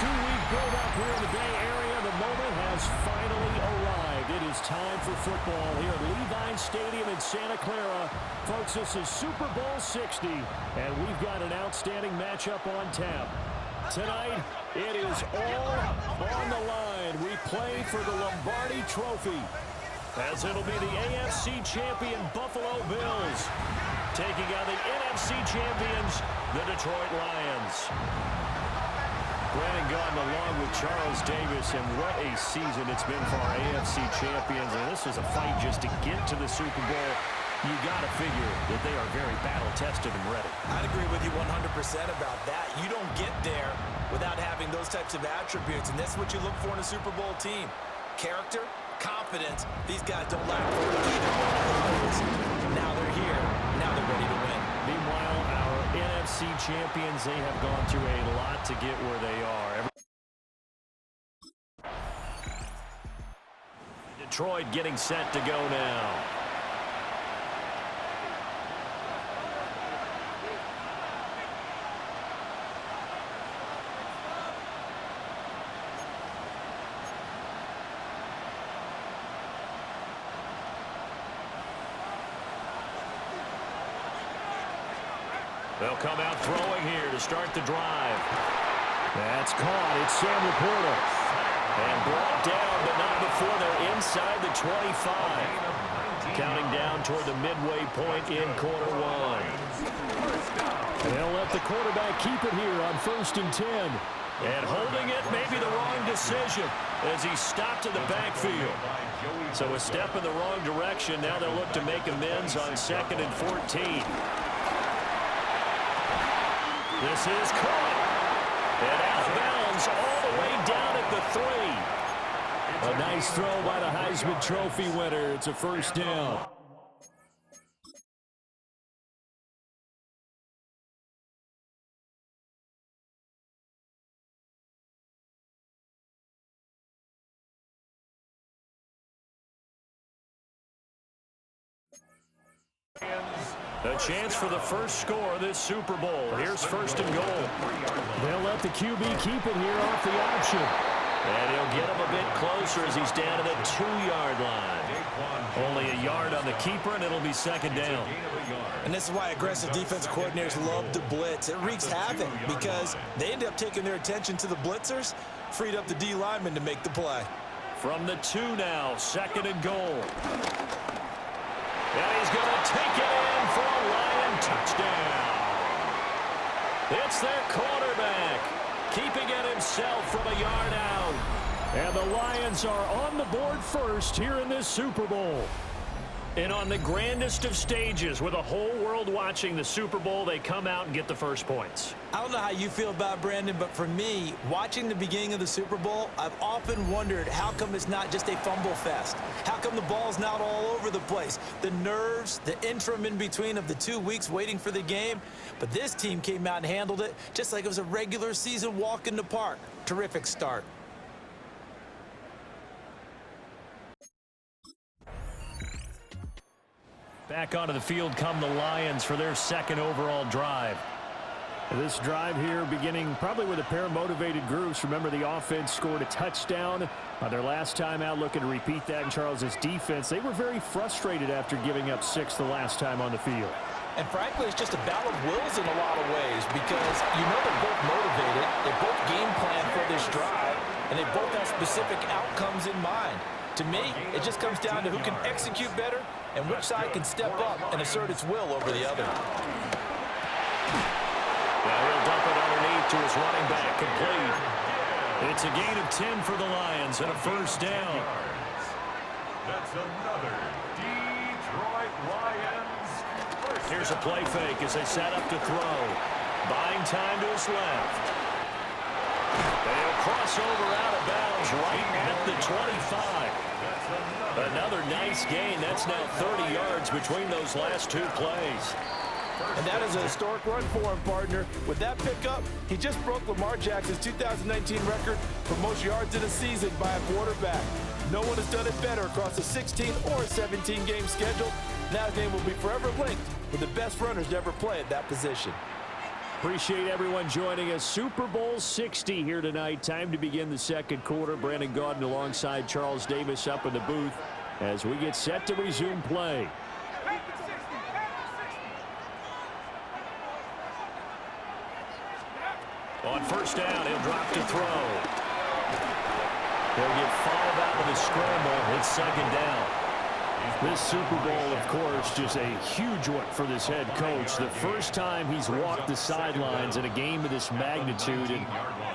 2-week build-up here in the Bay Area. The moment has finally arrived. It is time for football here at Levi Stadium in Santa Clara. Folks, this is Super Bowl 60, and we've got an outstanding matchup on tap. Tonight, it is all on the line. We play for the Lombardi Trophy, as it'll be the AFC champion Buffalo Bills taking on the NFC champions, the Detroit Lions. Brandon Gaudin along with Charles Davis, and what a season it's been for our AFC champions. And this was a fight just to get to the Super Bowl. You got to figure that they are very battle-tested and ready. I'd agree with you 100% about that. You don't get there without having those types of attributes, and that's what you look for in a Super Bowl team. Character, confidence. These guys don't lack for either one of those. Now they're here. Now they're ready to win. Meanwhile, our NFC champions, they have gone through a lot to get where they are. Detroit getting set to go now. They'll come out throwing here to start the drive. That's caught. It's Sam Laporta. And brought down, but not before they're inside the 25. Counting down toward the midway point in quarter one. They'll let the quarterback keep it here on 1st and 10. And holding it may be the wrong decision as he stopped in the backfield. So a step in the wrong direction. Now they'll look to make amends on 2nd and 14. This is caught. And out of bounds all the way down at the 3. A nice throw by the Heisman Trophy winner. It's a first down. A chance for the first score of this Super Bowl. Here's 1st and goal. They'll let the QB keep it here off the option. And he'll get him a bit closer as he's down to the 2-yard line. Only a yard on the keeper, and it'll be 2nd down. And this is why aggressive defense coordinators love to blitz. It wreaks havoc because they end up taking their attention to the blitzers, freed up the D lineman to make the play. From the 2 now, 2nd and goal. And he's going to take it in for a Lion touchdown. It's their quarterback, keeping it himself from a yard out. And the Lions are on the board first here in this Super Bowl. And on the grandest of stages, with the whole world watching the Super Bowl, they come out and get the first points. I don't know how you feel about Brandon, but for me, watching the beginning of the Super Bowl, I've often wondered how come it's not just a fumble fest? How come the ball's not all over the place? The nerves, the interim in between of the 2 weeks waiting for the game. But this team came out and handled it just like it was a regular season walk in the park. Terrific start. Back onto the field come the Lions for their 2nd overall drive. This drive here beginning probably with a pair of motivated groups. Remember, the offense scored a touchdown on their last time out, looking to repeat that in Charles's defense. They were very frustrated after giving up 6 the last time on the field. And frankly, it's just a battle of wills in a lot of ways because you know they're both motivated, they both game plan for this drive, and they both have specific outcomes in mind. To me, it just comes down to who can execute better and which side can step up and assert its will over the other. Now he'll dump it underneath to his running back, complete. It's a gain of 10 for the Lions and a first down. That's another Detroit Lions. Here's a play fake as they set up to throw. Buying time to his left. They'll cross over out of bounds right at the 25. Another nice gain. That's now 30 yards between those last 2 plays. And that is a historic run for him, partner. With that pickup, he just broke Lamar Jackson's 2019 record for most yards in a season by a quarterback. No one has done it better across a 16 or a 17-game schedule. Now his name will be forever linked with the best runners to ever play at that position. Appreciate everyone joining us. Super Bowl 60 here tonight. Time to begin the second quarter. Brandon Gaudin alongside Charles Davis up in the booth as we get set to resume play. On first down, he'll drop to throw. He'll get fouled out of the scramble. It's second down. This Super Bowl, of course, just a huge one for this head coach. The first time he's walked the sidelines in a game of this magnitude. And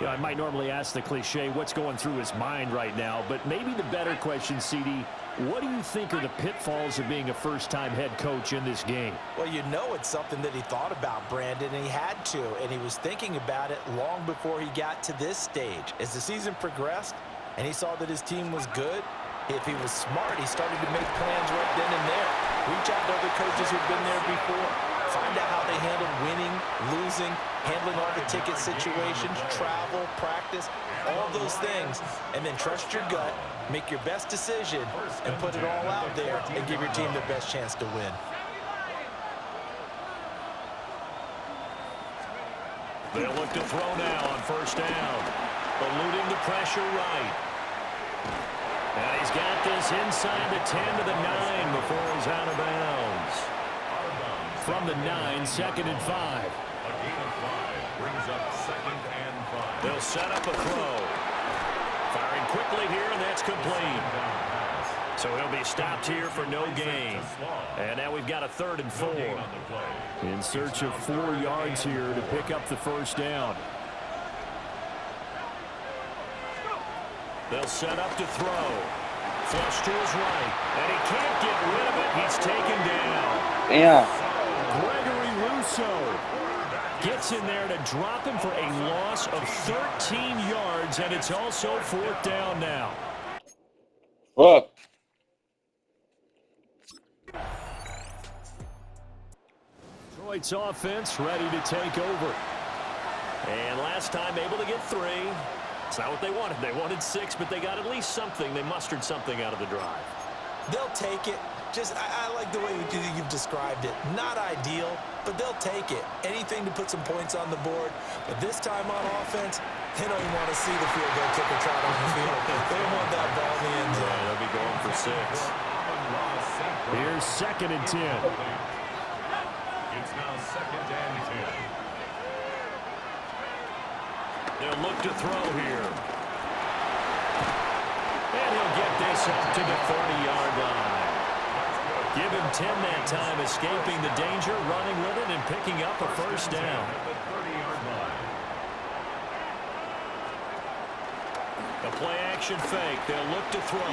you know, I might normally ask the cliche, what's going through his mind right now? But maybe the better question, CD, what do you think are the pitfalls of being a first-time head coach in this game? Well, you know it's something that he thought about, Brandon, and he had to. And he was thinking about it long before he got to this stage. As the season progressed and he saw that his team was good, if he was smart, he started to make plans right then and there. Reach out to other coaches who've been there before. Find out how they handled winning, losing, handling all the ticket situations, travel, practice, all those things. And then trust your gut, make your best decision, and put it all out there and give your team the best chance to win. They'll look to throw now on first down. Eluding the pressure right. And he's got this inside the 10 to the 9 before he's out of bounds. From the 9, 2nd and 5. A gain of 5 brings up 2nd and 5. They'll set up a throw. Firing quickly here, and that's complete. So he'll be stopped here for no gain. And now we've got a 3rd and 4. In search of 4 yards here to pick up the first down. They'll set up to throw. Flush to his right. And he can't get rid of it. He's taken down. Yeah. Gregory Rousseau gets in there to drop him for a loss of 13 yards. And it's also 4th down now. Look. Detroit's offense ready to take over. And last time able to get 3. It's not what they wanted. They wanted 6, but they got at least something. They mustered something out of the drive. They'll take it. I like the way you've described it. Not ideal, but they'll take it. Anything to put some points on the board. But this time on offense, they don't even want to see the field goal kicker trot on the field. They don't want that ball in the end zone. They'll be going for 6. Here's 2nd and 10. It's now 2nd and 10. They'll look to throw here. And he'll get this up to the 30-yard line. Give him 10 that time, escaping the danger, running with it, and picking up a first down. The play-action fake. They'll look to throw.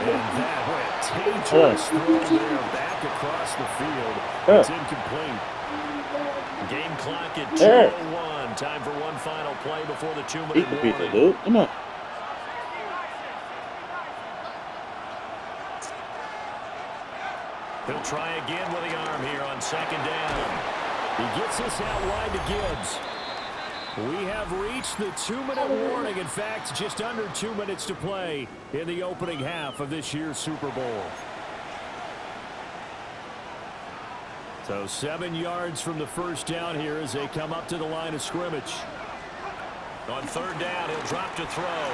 And that went dangerous throw there back across the field. It's incomplete. Game clock at 2:01. Time for one final play before the 2-minute warning. Dude. Come on. He'll try again with the arm here on 2nd down. He gets this out wide to Gibbs. We have reached the 2-minute warning. In fact, just under 2 minutes to play in the opening half of this year's Super Bowl. So 7 yards from the first down here as they come up to the line of scrimmage. On 3rd down, he'll drop to throw.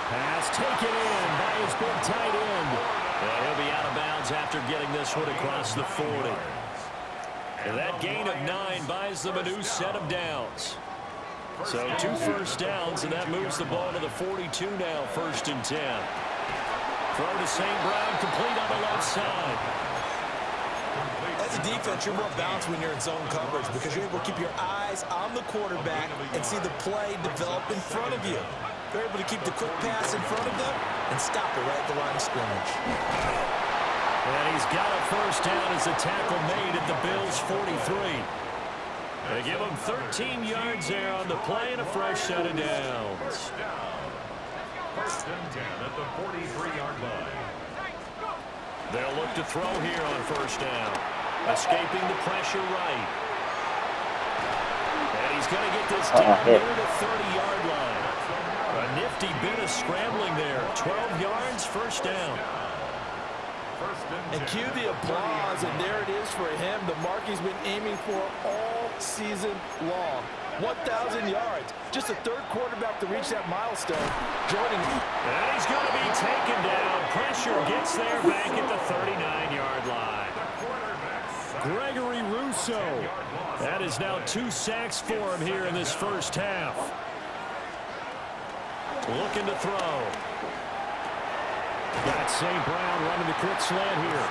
Pass taken in by his big tight end. And he'll be out of bounds after getting this one across the 40. And that gain of 9 buys them a new set of downs. So 2 first downs, and that moves the ball to the 42 now, 1st and 10. Throw to St. Brown, complete on the left side. As a defense, you're more balanced when you're in zone coverage because you're able to keep your eyes on the quarterback and see the play develop in front of you. They're able to keep the quick pass in front of them and stop it right at the line of scrimmage. And he's got a first down as a tackle made at the Bills' 43. They give him 13 yards there on the play and a fresh set of downs. 1st and 10 at the 43-yard line. They'll look to throw here on first down. Escaping the pressure right. And he's going to get this down near the 30-yard line. A nifty bit of scrambling there. 12 yards, first down. And cue the applause, and there it is for him. The mark he's been aiming for all season long. 1,000 yards. Just the third quarterback to reach that milestone. Joining him. And he's going to be taken down. Pressure gets there back at the 39-yard line. Gregory Rousseau. That is now 2 sacks for him here in this first half. Looking to throw. Got St. Brown running the quick slant here.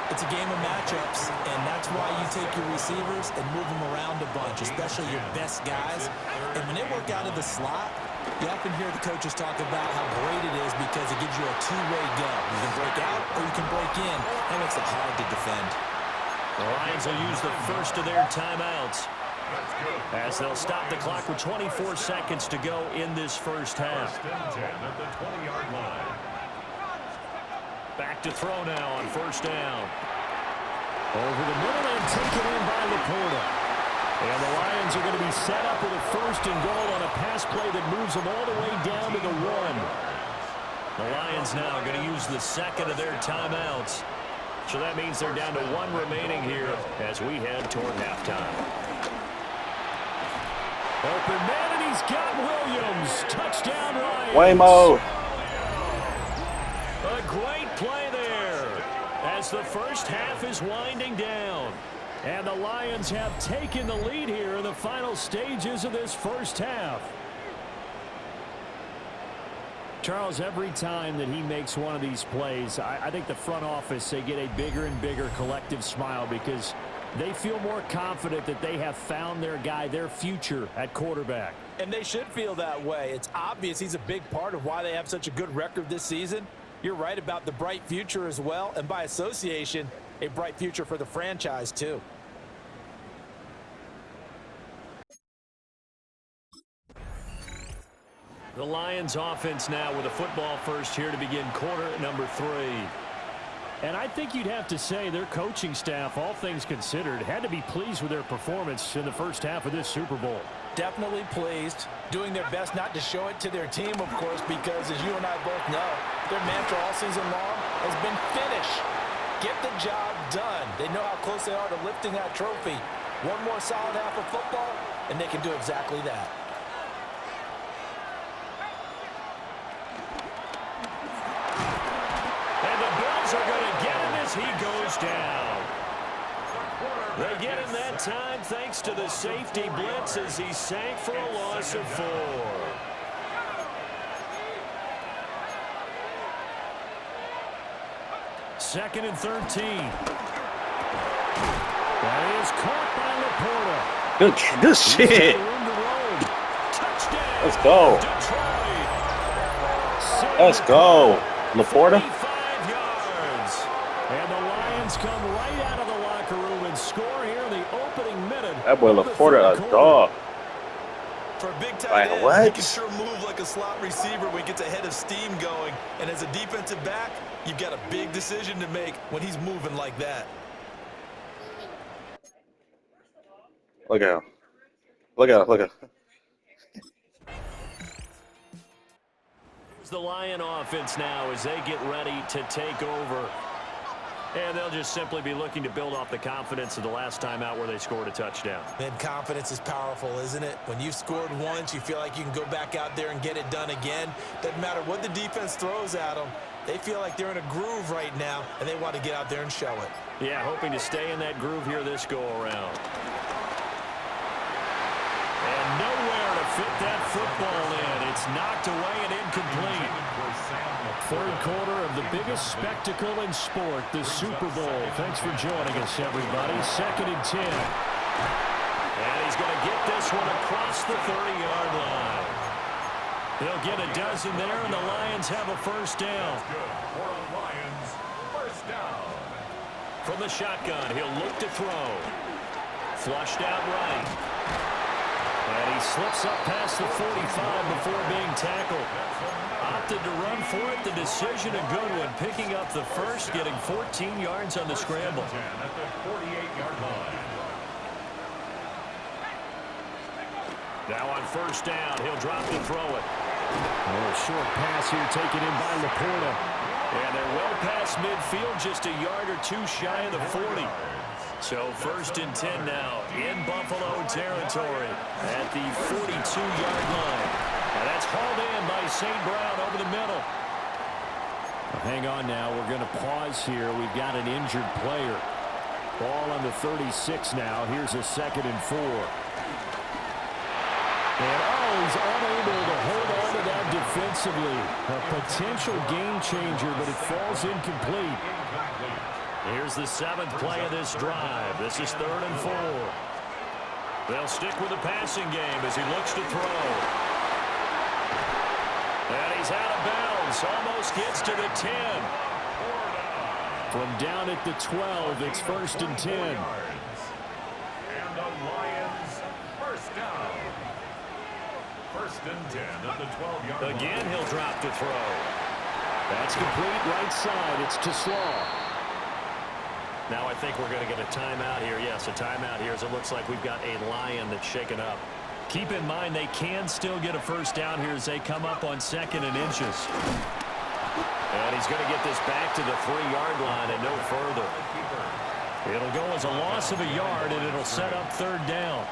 It's a game of matchups, and that's why you take your receivers and move them around a bunch, especially your best guys. And when they work out of the slot, you often hear the coaches talk about how great it is because it gives you a two-way go. You can break out or you can break in. That makes it hard to defend. The Lions will use the first of their timeouts as they'll stop the clock with 24 seconds to go in this first half. Back to throw now on first down. Over the middle and taken in by Laporta. And the Lions are going to be set up with a first and goal on a pass play that moves them all the way down to the 1. The Lions now are going to use the second of their timeouts. So that means they're down to 1 remaining here as we head toward halftime. Open man, and he's got Williams. Touchdown, Lions. Waymo. A great play there as the first half is winding down. And the Lions have taken the lead here in the final stages of this first half. Charles, every time that he makes one of these plays, I think the front office, they get a bigger and bigger collective smile because they feel more confident that they have found their guy, their future at quarterback. And they should feel that way. It's obvious he's a big part of why they have such a good record this season. You're right about the bright future as well, and by association, a bright future for the franchise too. The Lions offense now with a football first here to begin quarter number 3. And I think you'd have to say their coaching staff, all things considered, had to be pleased with their performance in the first half of this Super Bowl. Definitely pleased, doing their best not to show it to their team, of course, because as you and I both know, their mantra all season long has been finish. Get the job done. They know how close they are to lifting that trophy. One more solid half of football, and they can do exactly that. And the Bills are going to get him as he goes down. They get him that time thanks to the safety blitz as he sank for a loss of 4. Second and 13. That is caught by Laporta. Good shit. Let's go. Let's go. Laporta. 25 yards. And the Lions come right out of the locker room and score here in the opening minute. That boy Laporta a dog. For a big tight Like end, what? he can sure move like a slot receiver when he gets a head of steam going. And as a defensive back, you've got a big decision to make when he's moving like that. Look at him. Look at him. Look at him. The Lion offense now as they get ready to take over. And they'll just simply be looking to build off the confidence of the last time out where they scored a touchdown. And confidence is powerful, isn't it? When you've scored once, you feel like you can go back out there and get it done again. Doesn't matter what the defense throws at them. They feel like they're in a groove right now, and they want to get out there and show it. Yeah, hoping to stay in that groove here this go-around. And nowhere to fit that football in. It's knocked away and incomplete. Third quarter of the biggest spectacle in sport, the Super Bowl. Thanks for joining us, everybody. Second and 10. And he's going to get this one across the 30-yard line. They'll get a dozen there, and the Lions have a first down. From the shotgun, he'll look to throw. Flushed out right. And he slips up past the 45 before being tackled. Opted to run for it. The decision a good one. Picking up the first, getting 14 yards on the scramble. At the 48-yard line. Now on first down, he'll drop to throw it. A short pass here taken in by Laporta. And they're well past midfield, just a yard or two shy of the 40. So 1st and 10 now in Buffalo territory at the 42-yard line. And that's hauled in by St. Brown over the middle. Hang on now. We're going to pause here. We've got an injured player. Ball on the 36 now. Here's a 2nd and 4. And, he's unable to hold on to that defensively. A potential game changer, but it falls incomplete. Here's the 7th play of this drive. This is 3rd and 4. They'll stick with the passing game as he looks to throw. And he's out of bounds. Almost gets to the 10. From down at the 12, it's 1st and 10. And the Lions first down. 1st and 10 at the 12-yard line. Again, he'll drop to throw. That's complete right side. It's to Slaw. Now I think we're going to get a timeout here. Yes, a timeout here as it looks like we've got a Lion that's shaken up. Keep in mind they can still get a 1st down here as they come up on 2nd and inches. And he's going to get this back to the 3-yard line and no further. It'll go as a loss of a yard, and it'll set up 3rd down.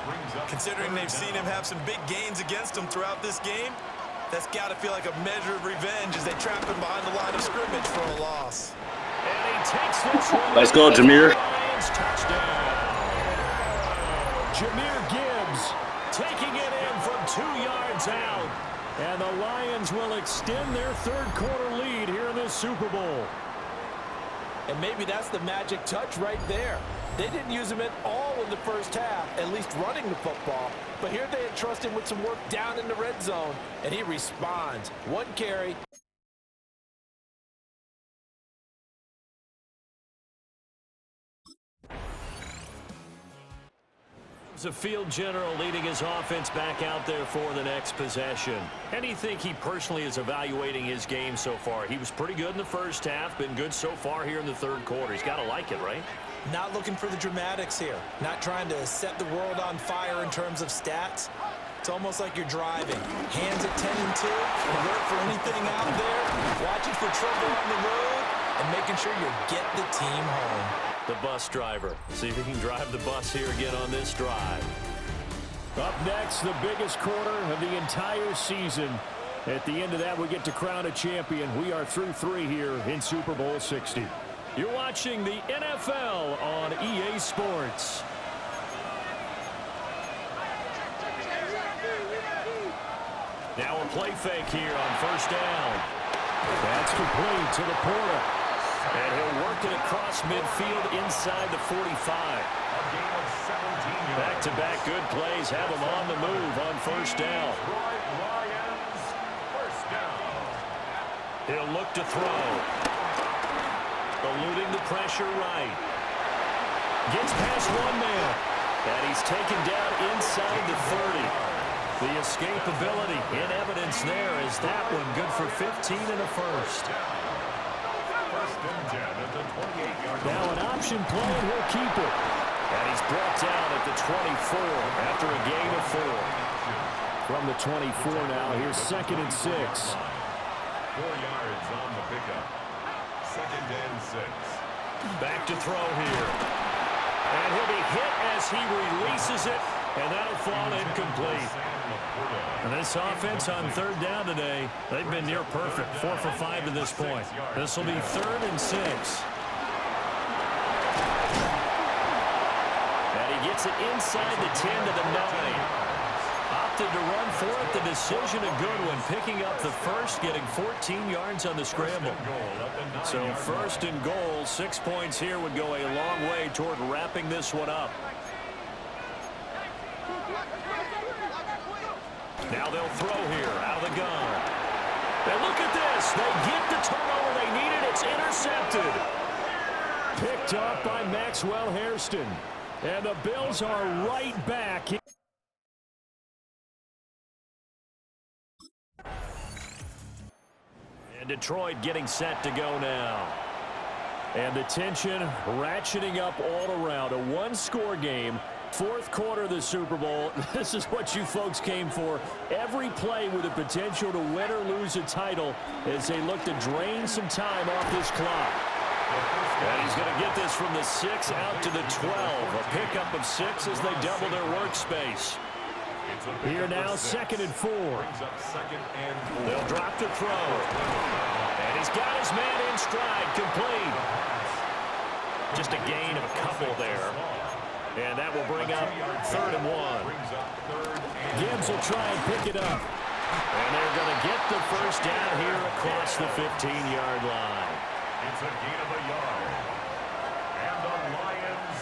Considering they've seen him have some big gains against them throughout this game, that's got to feel like a measure of revenge as they trap him behind the line of scrimmage for a loss. And he takes this one. Let's go, Jameer. Lions touchdown. Jameer Gibbs. Taking it in from 2 yards out. And the Lions will extend their 3rd quarter lead here in this Super Bowl. And maybe that's the magic touch right there. They didn't use him at all in the 1st half, at least running the football. But here they entrust him with some work down in the red zone, and he responds. 1 carry. A field general leading his offense back out there for the next possession. And you think he personally is evaluating his game so far? He was pretty good in the 1st half, been good so far here in the 3rd quarter. He's got to like it, right? Not looking for the dramatics here. Not trying to set the world on fire in terms of stats. It's almost like you're driving. Hands at 10 and 2. Alert for anything out there. Watching for trouble on the road. And making sure you get the team home. The bus driver. See if he can drive the bus here again on this drive. Up next, the biggest quarter of the entire season. At the end of that, we get to crown a champion. We are through 3 here in Super Bowl 60. You're watching the NFL on EA Sports. Now a play fake here on 1st down. That's complete to the Porter. And he'll work it across midfield inside the 45. Back-to-back good plays have him on the move on 1st down. He'll look to throw. Eluding the pressure right. Gets past 1 man. And he's taken down inside the 30. The escapability in evidence there is that one good for 15 and a 1st. Now an option play, and he'll keep it. And he's brought down at the 24 after a gain of 4. From the 24 now, here's 2nd and 6. 4 yards on the pickup. 2nd and 6. Back to throw here. And he'll be hit as he releases it, and that'll fall incomplete. And this offense on 3rd down today, they've been near perfect, 4 for 5 to this point. This will be 3rd and 6. And he gets it inside the 10 to the 9. Opted to run for it. The decision a good one. Picking up the 1st, getting 14 yards on the scramble. So 1st and goal, 6 points here would go a long way toward wrapping this one up. Now they'll throw here out of the gun. And look at this. They get the turnover they needed. It's intercepted. Picked up by Maxwell Hairston. And the Bills are right back. And Detroit getting set to go now. And the tension ratcheting up all around. A 1-score game. Fourth quarter of the Super Bowl. This is what you folks came for. Every play with the potential to win or lose a title as they look to drain some time off this clock. And he's going to get this from the 6 out to the 12. A pickup of 6 as they double their workspace. Here now, 2nd and 4. They'll drop to throw. And he's got his man in stride, complete. Just a gain of a couple there. And that will bring up 3rd and 1. Gibbs will try and pick it up. And they're going to get the first down here across the 15-yard line. It's a gain of a yard. And the Lions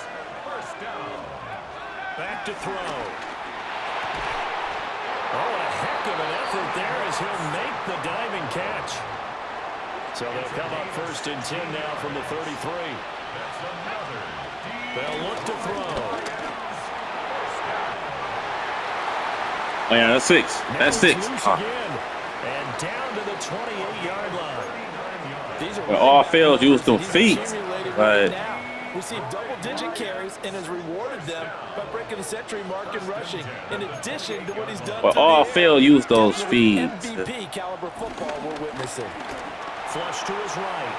first down. Back to throw. Oh, a heck of an effort there as he'll make the diving catch. So they'll come up 1st and 10 now from the 33. That's another. They'll look to throw. Oh, yeah, that's 6. That's 6. Again, and down to the 28-yard line. When all fails, use them feet. Right. Received double-digit carries and has rewarded them by breaking the century mark in rushing. In addition to what he's done. But all fail, use those feet. MVP caliber football we're witnessing. Flush to his right.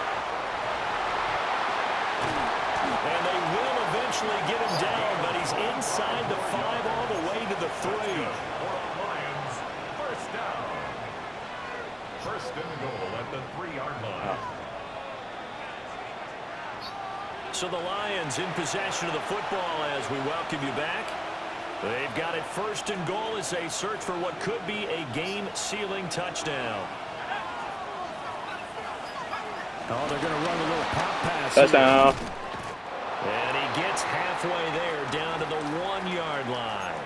And they will eventually get him down, but he's inside the 5 all the way to the 3. Lions first down. 1st and goal at the 3-yard line. So the Lions in possession of the football as we welcome you back. They've got it 1st and goal as they search for what could be a game-sealing touchdown. Oh, they're going to run a little pop pass. Touchdown. And he gets halfway there down to the 1-yard line.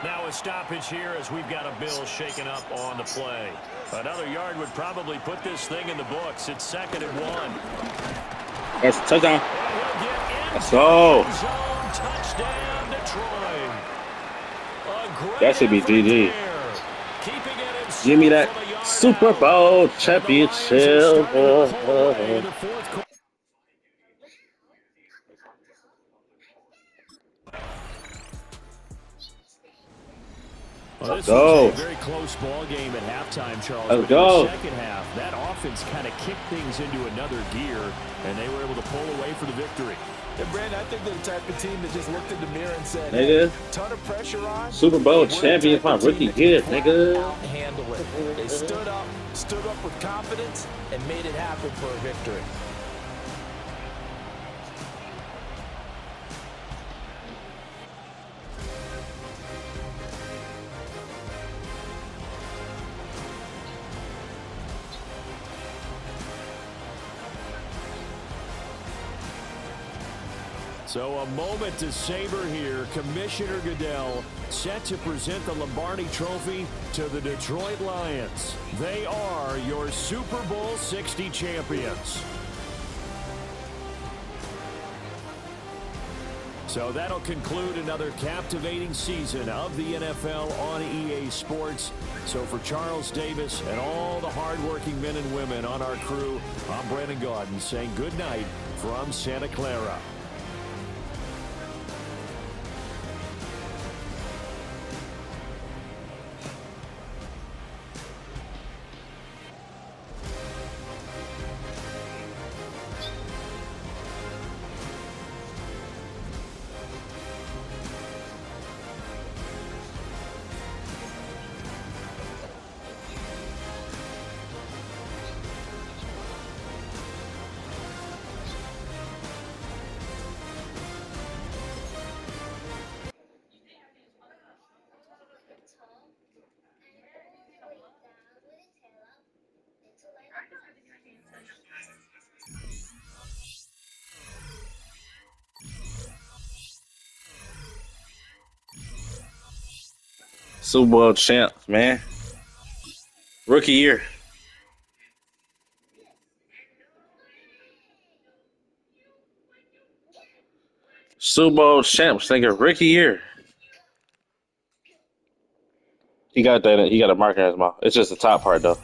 Now a stoppage here as we've got a Bill shaken up on the play. Another yard would probably put this thing in the books. It's 2nd and 1. That's a touchdown. Let's go. Touchdown, Detroit. That should be GG. Give me that Super Bowl championship. Well, this was a very close ball game at halftime, Charles. Let's In go. the second half, that offense kind of kicked things into another gear, and they were able to pull away for the victory. And Brandon, I think they're the type of team that just looked in the mirror and said, Nigga. ton of pressure on. Super Bowl champion, my rookie year, nigga. Handle it. They stood up with confidence and made it happen for a victory. So a moment to savor here. Commissioner Goodell set to present the Lombardi Trophy to the Detroit Lions. They are your Super Bowl 60 champions. So that'll conclude another captivating season of the NFL on EA Sports. So for Charles Davis and all the hardworking men and women on our crew, I'm Brandon Gaudin saying good night from Santa Clara. Super Bowl champs, man. Rookie year. Super Bowl champs, nigga. Rookie year. He got that. He got a marker in his mouth. It's just the top part, though.